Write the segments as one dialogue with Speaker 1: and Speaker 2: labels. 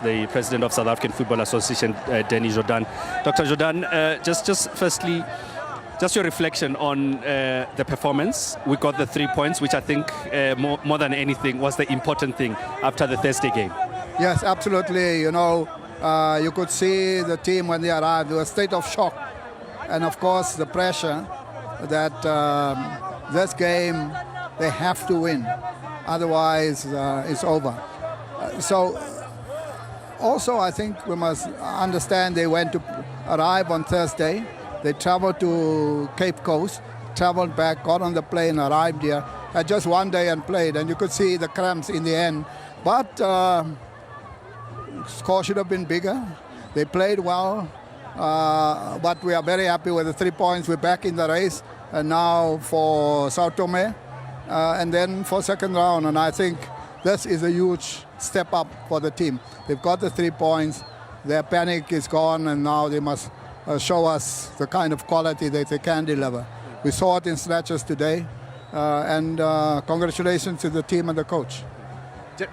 Speaker 1: The president of South African Football Association, Jordaan. Dr. Jordaan, just firstly, just your reflection on the performance. We got the 3 points, which I think more than anything was the important thing after the Thursday game.
Speaker 2: Yes, absolutely. You could see the team when they arrived, they were a state of shock. And of course, the pressure that this game they have to win. Otherwise, it's over. Also, I think we must understand they went to arrive on Thursday. They traveled to Cape Coast, traveled back, got on the plane, arrived here, had just one day and played. And you could see the cramps in the end. But score should have been bigger. They played well. But we are very happy with the 3 points. We're back in the race. And now for Sao Tome. And then for second round. And I think this is a huge step up for the team. They've got the 3 points. Their panic is gone, and now they must show us the kind of quality that they can deliver. We saw it in snatches today, and congratulations to the team and the coach.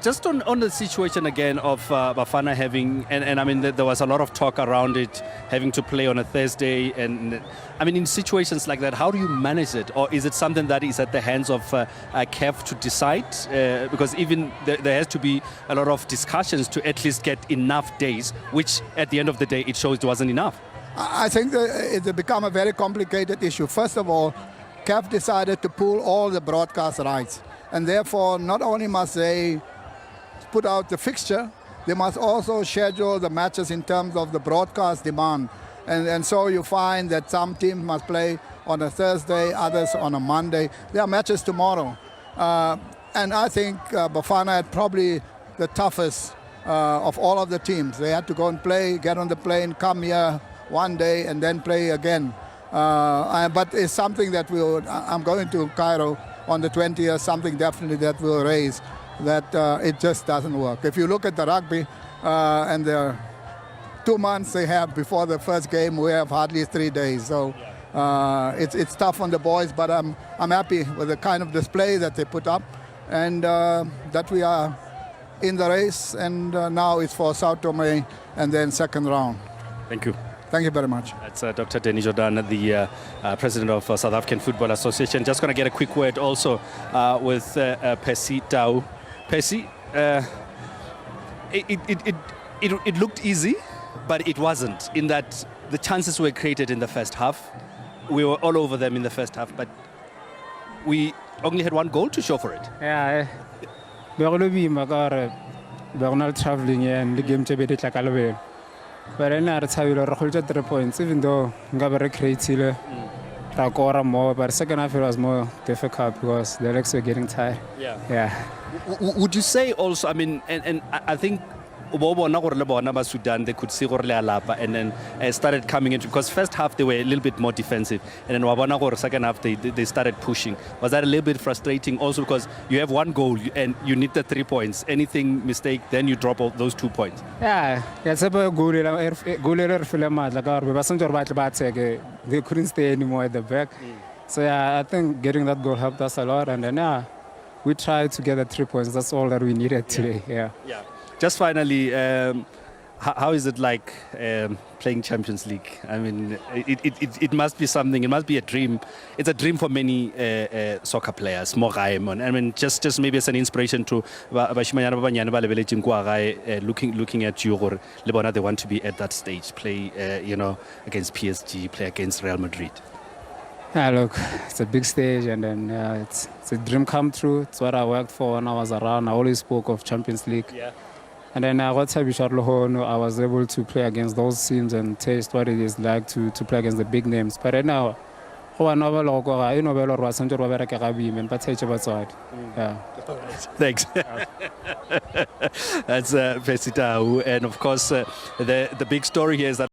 Speaker 1: Just on the situation again of Bafana having, and I mean, there was a lot of talk around it, having to play on a Thursday. And I mean, in situations like that, how do you manage it? Or is it something that is at the hands of CAF to decide? Because even there has to be a lot of discussions to at least get enough days, which at the end of the day, it shows it wasn't enough.
Speaker 2: I think that it's become a very complicated issue. First of all, CAF decided to pool all the broadcast rights. And therefore, not only must they put out the fixture, they must also schedule the matches in terms of the broadcast demand. And so you find that some teams must play on a Thursday, others on a Monday. There are matches tomorrow. And I think Bafana had probably the toughest of all of the teams. They had to go and play, get on the plane, come here one day, and then play again. But it's something that I'm going to Cairo on the 20th, something definitely that we'll raise, that it just doesn't work. If you look at the rugby and the 2 months they have before the first game, we have hardly 3 days. So it's tough on the boys, but I'm happy with the kind of display that they put up, and that we are in the race, and now it's for Sao Tome and then second round.
Speaker 1: Thank you.
Speaker 2: Thank you very much.
Speaker 1: That's Dr. Jordaan, the president of South African Football Association. Just going to get a quick word also with Percy Tau. Percy, it looked easy, but it wasn't, in that the chances were created in the first half. We were all over them in the first half, but we only had one goal to show for it.
Speaker 3: Yeah, we're traveling and the game to be like but I know it's how you hold 3 points, even though I'm very creative. More, but second half it was more difficult because the legs were getting tired. Yeah.
Speaker 1: Would you say also, I mean, and I think Sudan, they could see and then started coming into, because first half they were a little bit more defensive, and then second half they started pushing. Was that a little bit frustrating also, because you have one goal and you need the 3 points? Anything mistake, then you drop those 2 points.
Speaker 3: Yeah, it's a goal. They couldn't stay anymore at the back. So yeah, I think getting that goal helped us a lot, and then we tried to get the 3 points. That's all that we needed today. Yeah.
Speaker 1: Just finally, how is it like playing Champions League? I mean, it must be something. It must be a dream. It's a dream for many soccer players. I mean, just maybe as an inspiration to looking at you, they want to be at that stage, play against PSG, play against Real Madrid.
Speaker 3: Yeah, look, it's a big stage, and then it's a dream come true. It's what I worked for when I was around. I always spoke of Champions League. Yeah. And then I was able to play against those teams and taste what it is like to play against the big names. But right now,
Speaker 1: Thanks. That's Percy Tau. And of course, the big story here is that